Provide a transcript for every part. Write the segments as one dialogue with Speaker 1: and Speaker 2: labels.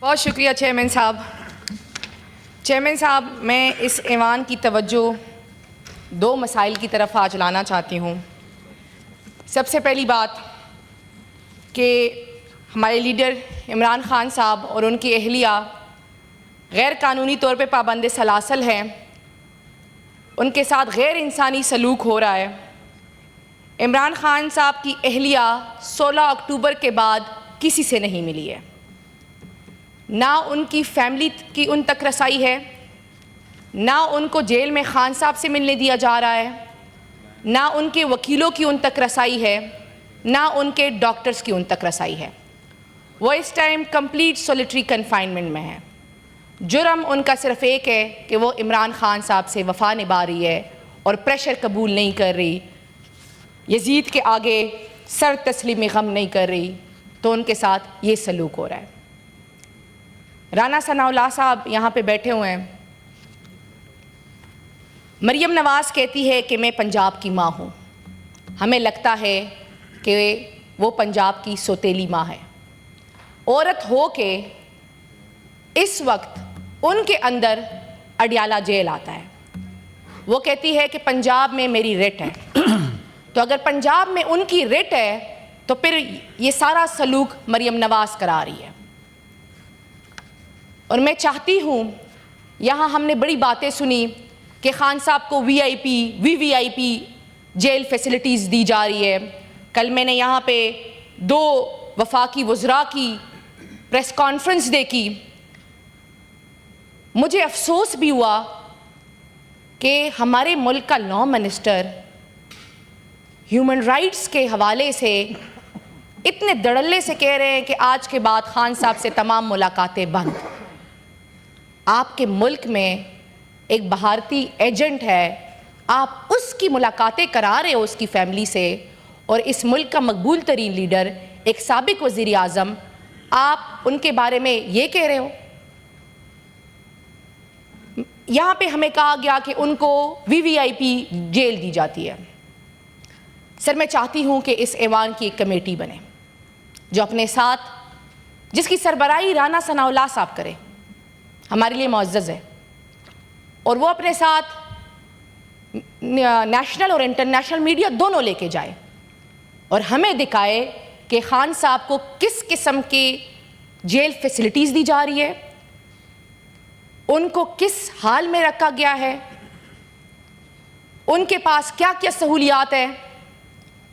Speaker 1: بہت شکریہ چیئرمین صاحب. چیئرمین صاحب، میں اس ایوان کی توجہ دو مسائل کی طرف آج لانا چاہتی ہوں. سب سے پہلی بات کہ ہمارے لیڈر عمران خان صاحب اور ان کی اہلیہ غیر قانونی طور پہ پابند سلاسل ہیں. ان کے ساتھ غیر انسانی سلوک ہو رہا ہے. عمران خان صاحب کی اہلیہ 16 اکتوبر کے بعد کسی سے نہیں ملی ہے. نہ ان کی فیملی کی ان تک رسائی ہے، نہ ان کو جیل میں خان صاحب سے ملنے دیا جا رہا ہے، نہ ان کے وکیلوں کی ان تک رسائی ہے، نہ ان کے ڈاکٹرز کی ان تک رسائی ہے. وہ اس ٹائم کمپلیٹ سولیٹری کنفائنمنٹ میں ہے. جرم ان کا صرف ایک ہے کہ وہ عمران خان صاحب سے وفا نبھا رہی ہے اور پریشر قبول نہیں کر رہی، یزید کے آگے سر تسلیم غم نہیں کر رہی، تو ان کے ساتھ یہ سلوک ہو رہا ہے. رانا ثناء اللہ صاحب یہاں پہ بیٹھے ہوئے ہیں. مریم نواز کہتی ہے کہ میں پنجاب کی ماں ہوں. ہمیں لگتا ہے کہ وہ پنجاب کی سوتیلی ماں ہے. عورت ہو کے اس وقت ان کے اندر اڈیالہ جیل آتا ہے. وہ کہتی ہے کہ پنجاب میں میری رٹ ہے. تو اگر پنجاب میں ان کی رٹ ہے تو پھر یہ سارا سلوک مریم نواز کرا رہی ہے. اور میں چاہتی ہوں، یہاں ہم نے بڑی باتیں سنی کہ خان صاحب کو وی آئی پی جیل فیسلٹیز دی جا رہی ہے. کل میں نے یہاں پہ 2 وفاقی وزراء کی پریس کانفرنس دیکھی. مجھے افسوس بھی ہوا کہ ہمارے ملک کا لا منسٹر ہیومن رائٹس کے حوالے سے اتنے دڑلے سے کہہ رہے ہیں کہ آج کے بعد خان صاحب سے تمام ملاقاتیں بند. آپ کے ملک میں ایک بھارتی ایجنٹ ہے، آپ اس کی ملاقاتیں کرا رہے ہو اس کی فیملی سے، اور اس ملک کا مقبول ترین لیڈر ایک سابق وزیر اعظم، آپ ان کے بارے میں یہ کہہ رہے ہو. یہاں پہ ہمیں کہا گیا کہ ان کو وی آئی پی جیل دی جاتی ہے. سر، میں چاہتی ہوں کہ اس ایوان کی ایک کمیٹی بنے جو اپنے ساتھ، جس کی سربراہی رانا ثناء اللہ صاحب کرے، ہمارے لیے معزز ہے، اور وہ اپنے ساتھ نیشنل اور انٹرنیشنل میڈیا دونوں لے کے جائے اور ہمیں دکھائے کہ خان صاحب کو کس قسم کی جیل فیسلٹیز دی جا رہی ہے، ان کو کس حال میں رکھا گیا ہے، ان کے پاس کیا کیا سہولیات ہیں،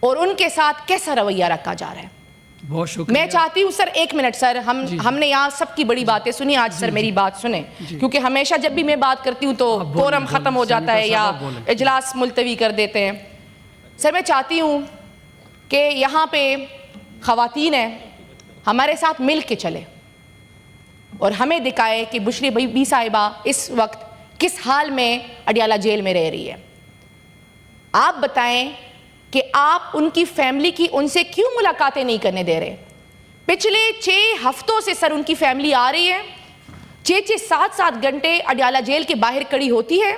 Speaker 1: اور ان کے ساتھ کیسا رویہ رکھا جا رہا ہے.
Speaker 2: بہت شکریہ.
Speaker 1: میں چاہتی ہوں سر، 1 منٹ سر، ہم نے یہاں سب کی بڑی باتیں سنی. آج سر میری بات سنیں، کیونکہ ہمیشہ جب بھی میں بات کرتی ہوں تو کورم ختم ہو جاتا ہے یا اجلاس ملتوی کر دیتے ہیں. سر، میں چاہتی ہوں کہ یہاں پہ خواتین ہیں، ہمارے ساتھ مل کے چلے اور ہمیں دکھائے کہ بشری بی بی صاحبہ اس وقت کس حال میں اڈیالہ جیل میں رہ رہی ہے. آپ بتائیں کہ آپ ان کی فیملی کی ان سے کیوں ملاقاتیں نہیں کرنے دے رہے؟ پچھلے 6 ہفتوں سے سر ان کی فیملی آ رہی ہے، 6 7 گھنٹے اڈیالہ جیل کے باہر کڑی ہوتی ہے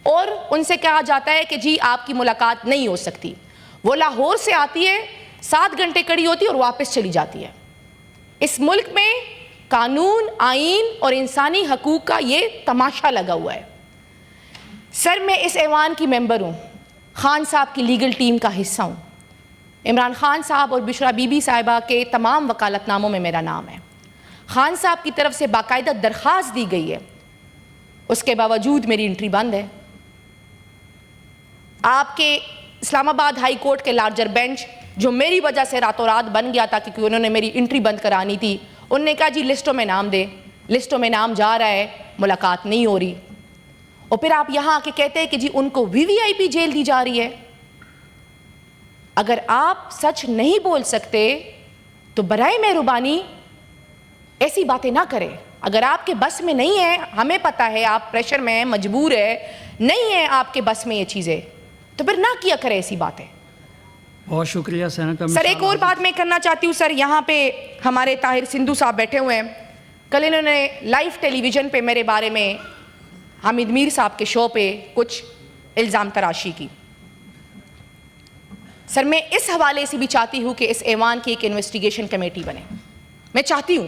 Speaker 1: اور ان سے کہا جاتا ہے کہ جی آپ کی ملاقات نہیں ہو سکتی. وہ لاہور سے آتی ہے، 7 گھنٹے کڑی ہوتی ہے اور واپس چلی جاتی ہے. اس ملک میں قانون، آئین اور انسانی حقوق کا یہ تماشا لگا ہوا ہے. سر، میں اس ایوان کی ممبر ہوں، خان صاحب کی لیگل ٹیم کا حصہ ہوں. عمران خان صاحب اور بشرا بی بی صاحبہ کے تمام وکالت ناموں میں میرا نام ہے. خان صاحب کی طرف سے باقاعدہ درخواست دی گئی ہے، اس کے باوجود میری انٹری بند ہے. آپ کے اسلام آباد ہائی کورٹ کے لارجر بینچ، جو میری وجہ سے راتوں رات بن گیا تھا کیونکہ انہوں نے میری انٹری بند کرانی تھی، انہوں نے کہا جی لسٹوں میں نام دے. لسٹوں میں نام جا رہا ہے، ملاقات نہیں ہو رہی. اور پھر آپ یہاں آ کے کہتے ہیں کہ جی ان کو وی آئی پی جیل دی جا رہی ہے. اگر آپ سچ نہیں بول سکتے تو برائے مہربانی ایسی باتیں نہ کریں. اگر آپ کے بس میں نہیں ہے، ہمیں پتہ ہے آپ پریشر میں ہیں، مجبور ہے، نہیں ہے آپ کے بس میں یہ چیزیں، تو پھر نہ کیا کریں ایسی باتیں.
Speaker 2: بہت شکریہ سینیٹر.
Speaker 1: سر، ایک اور بات میں کرنا چاہتی ہوں. سر، یہاں پہ ہمارے طاہر سندھو صاحب بیٹھے ہوئے ہیں. کل انہوں نے لائیو ٹیلی ویژن پہ میرے بارے میں حامد میر صاحب کے شو پہ کچھ الزام تراشی کی. سر، میں اس حوالے سے بھی چاہتی ہوں کہ اس ایوان کی ایک انویسٹیگیشن کمیٹی بنے. میں چاہتی ہوں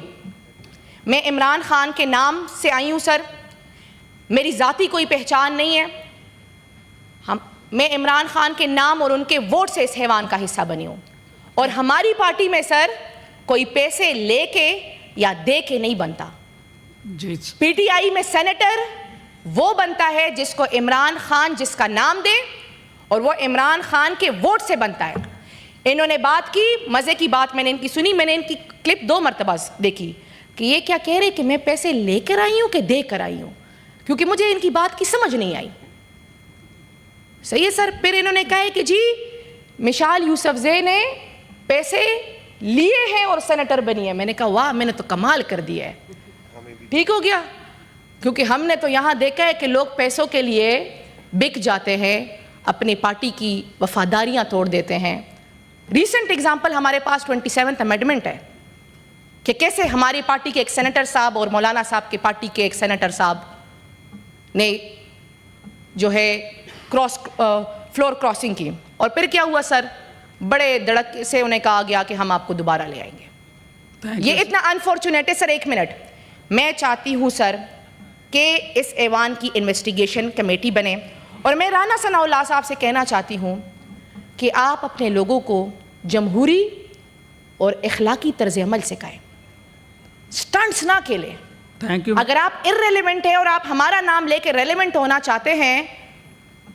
Speaker 1: میں عمران خان کے نام سے آئی ہوں سر, میری ذاتی کوئی پہچان نہیں ہے. میں عمران خان کے نام اور ان کے ووٹ سے اس حیوان کا حصہ بنی ہوں. اور ہماری پارٹی میں سر کوئی پیسے لے کے یا دے کے نہیں بنتا. پی ٹی آئی میں سینیٹر وہ بنتا ہے جس کو عمران خان جس کا نام دے, اور وہ عمران خان کے ووٹ سے بنتا ہے. انہوں نے بات کی, مزے کی بات میں نے ان کی سنی, میں نے ان کی کلپ 2 مرتبہ دیکھی کہ یہ کیا کہہ رہے کہ میں پیسے لے کر آئی ہوں کہ دے کر آئی ہوں, کیونکہ مجھے ان کی بات کی سمجھ نہیں آئی. صحیح ہے سر. پھر انہوں نے کہا ہے کہ جی مشال یوسفزئی نے پیسے لیے ہیں اور سینیٹر بنی ہے. میں نے کہا واہ, میں نے تو کمال کر دیا ہے. ٹھیک ہو گیا, کیونکہ ہم نے تو یہاں دیکھا ہے کہ لوگ پیسوں کے لیے بک جاتے ہیں, اپنی پارٹی کی وفاداریاں توڑ دیتے ہیں. ریسنٹ ایگزامپل ہمارے پاس 27th امینڈمنٹ ہے کہ کیسے ہماری پارٹی کے ایک سینیٹر صاحب اور مولانا صاحب کی پارٹی کے ایک سینیٹر صاحب نے جو ہے فلور کراسنگ کی, اور پھر کیا ہوا سر, بڑے دڑک سے انہیں کہا گیا کہ ہم آپ کو دوبارہ لے آئیں گے. یہ اتنا انفارچونیٹ ہے سر. 1 منٹ, میں چاہتی ہوں سر کہ اس ایوان کی انویسٹیگیشن کمیٹی بنے, اور میں رانا ثناء اللہ صاحب سے کہنا چاہتی ہوں کہ آپ اپنے لوگوں کو جمہوری اور اخلاقی طرز عمل سکھائیں, سٹنٹس نہ کھیلیں. اگر آپ ارریلیونٹ ہیں اور آپ ہمارا نام لے کے ریلیونٹ ہونا چاہتے ہیں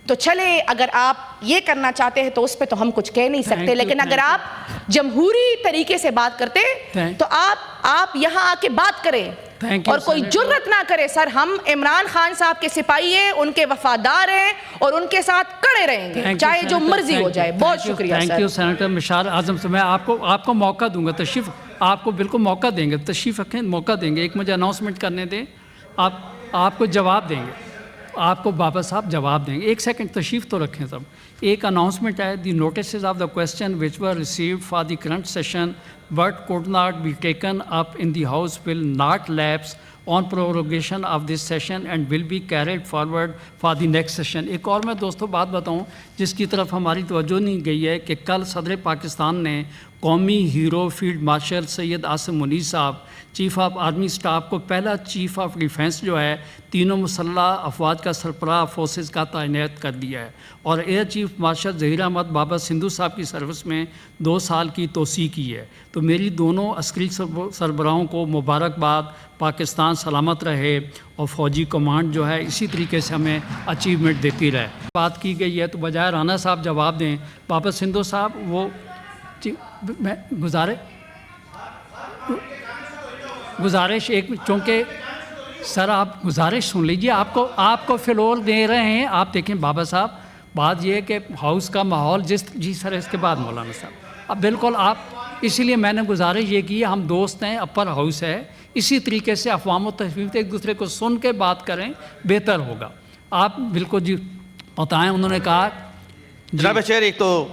Speaker 1: تو چلے, اگر آپ یہ کرنا چاہتے ہیں تو اس پہ تو ہم کچھ کہہ نہیں سکتے, لیکن اگر آپ جمہوری طریقے سے بات کرتے تو آپ یہاں آ کے بات کریں اور کوئی جرت نہ کرے. سر ہم عمران خان صاحب کے سپاہی ہیں, ان کے وفادار ہیں اور ان کے ساتھ کڑے رہیں گے چاہے جو مرضی ہو جائے. بہت شکریہ سر.
Speaker 2: تھینک یو سینیٹر مشال اعظم سے. میں آپ کو موقع دوں گا, تشریف آپ کو بالکل موقع دیں گے, تشریف رکھیں, موقع دیں گے. ایک مجھے اناؤنسمنٹ کرنے دیں, آپ کو جواب دیں گے, آپ کو بابا صاحب جواب دیں گے. 1 سیکنڈ تشریف تو رکھیں سب. ایک اناؤنسمنٹ ہے, the notices of the question which were received for the current session but could not be taken up in the house will not lapse on prorogation of this session and will be carried forward for the next session. ایک اور میں دوستوں بات بتاؤں جس کی طرف ہماری توجہ نہیں گئی ہے کہ کل صدر پاکستان نے قومی hero field marshal Syed Asim Munir صاحب, چیف آف آرمی اسٹاف کو پہلا چیف آف ڈیفینس جو ہے تینوں مسلح افواج کا سربراہ فورسز کا تعینات کر دیا ہے, اور air chief marshal Zaheer Ahmed Baba Sidhu صاحب کی سروس میں 2 سال کی توسیع کی ہے. تو میری دونوں عسکری سربراہوں کو مبارکباد. پاکستان سلامت رہے اور فوجی کمانڈ جو ہے اسی طریقے سے ہمیں اچیومنٹ دیتی رہے. بات کی گئی ہے تو بجائے رانا صاحب جواب دیں, بابا سندھو صاحب وہ میں گزارش ایک, چونکہ سر آپ گزارش سن لیجیے, آپ کو فلور دے رہے ہیں. آپ دیکھیں بابا صاحب, بات یہ ہے کہ ہاؤس کا ماحول جی سر, اس کے بعد مولانا صاحب اب بالکل آپ, اسی لیے میں نے گزارش یہ کی, ہم دوست ہیں, اپر ہاؤس ہے, اسی طریقے سے افہام و تفہیم ایک دوسرے کو سن کے بات کریں, بہتر ہوگا. آپ بالکل جی بتائیں. انہوں نے کہا
Speaker 3: جناب چیر, ایک تو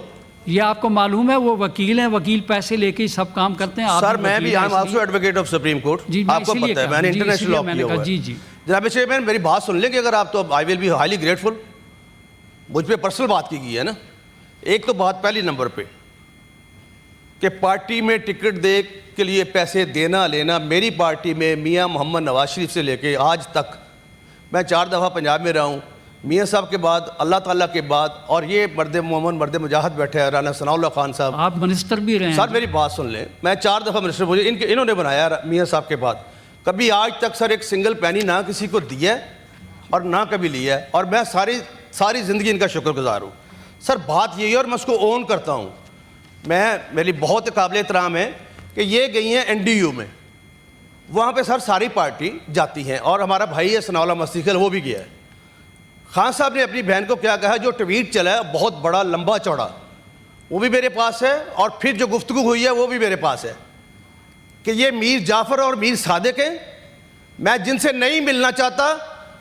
Speaker 2: یہ آپ کو معلوم ہے وہ وکیل ہیں, وکیل پیسے لے کے سب کام کرتے ہیں.
Speaker 3: سر میں بھی I'm also advocate of Supreme Court. آپ کو پتہ ہے میں نے انٹرنیشنل لاء کیا ہوا ہے.
Speaker 2: جی
Speaker 3: جناب چیئرمین میری بات سن لیں کہ اگر آپ تو I will be highly grateful. مجھ پہ پرسنل بات کی گئی ہے نا. ایک تو بات پہلی نمبر پہ کہ پارٹی میں ٹکٹ دے کے لیے پیسے دینا لینا, میری پارٹی میں میاں محمد نواز شریف سے لے کے آج تک, میں 4 دفعہ پنجاب میں رہا ہوں, میاں صاحب کے بعد, اللہ تعالیٰ کے بعد, اور یہ مرد مومن مرد مجاہد بیٹھے ہیں رانا ثناء اللہ خان صاحب,
Speaker 2: آپ منسٹر بھی رہے ہیں.
Speaker 3: سر میری بات سن لیں, میں 4 دفعہ منسٹر, مجھے انہوں نے بنایا میاں صاحب کے بعد. کبھی آج تک سر ایک سنگل پینی نہ کسی کو دیا ہے اور نہ کبھی لیا ہے, اور میں ساری زندگی ان کا شکر گزار ہوں. سر بات یہی ہے, اور میں اس کو اون کرتا ہوں, میری بہت قابل احترام ہے کہ یہ گئی ہیں NDU میں, وہاں پہ سر ساری پارٹی جاتی ہیں, اور ہمارا بھائی ہے ثناء اللہ مستیقل وہ بھی گیا ہے. خان صاحب نے اپنی بہن کو کیا کہا, جو ٹویٹ چلا ہے بہت بڑا لمبا چوڑا, وہ بھی میرے پاس ہے, اور پھر جو گفتگو ہوئی ہے وہ بھی میرے پاس ہے, کہ یہ میر جعفر اور میر صادق ہیں, میں جن سے نہیں ملنا چاہتا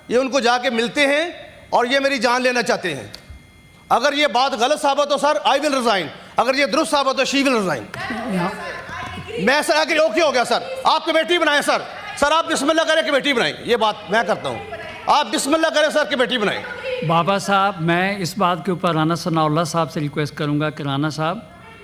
Speaker 3: یہ ان کو جا کے ملتے ہیں, اور یہ میری جان لینا چاہتے ہیں. اگر یہ بات غلط ثابت ہو سر I will resign, اگر یہ درست ثابت ہو she will resign. میں سر آگے اوکے ہو گیا سر, آپ کمیٹی بنائیں سر آپ بسم اللہ کریں کمیٹی بنائیں, یہ بات میں کرتا ہوں, آپ بسم اللہ کریں سر کمیٹی بنائیں.
Speaker 2: بابا صاحب میں اس بات کے اوپر رانا ثناء اللہ صاحب سے ریکویسٹ کروں گا کہ رانا صاحب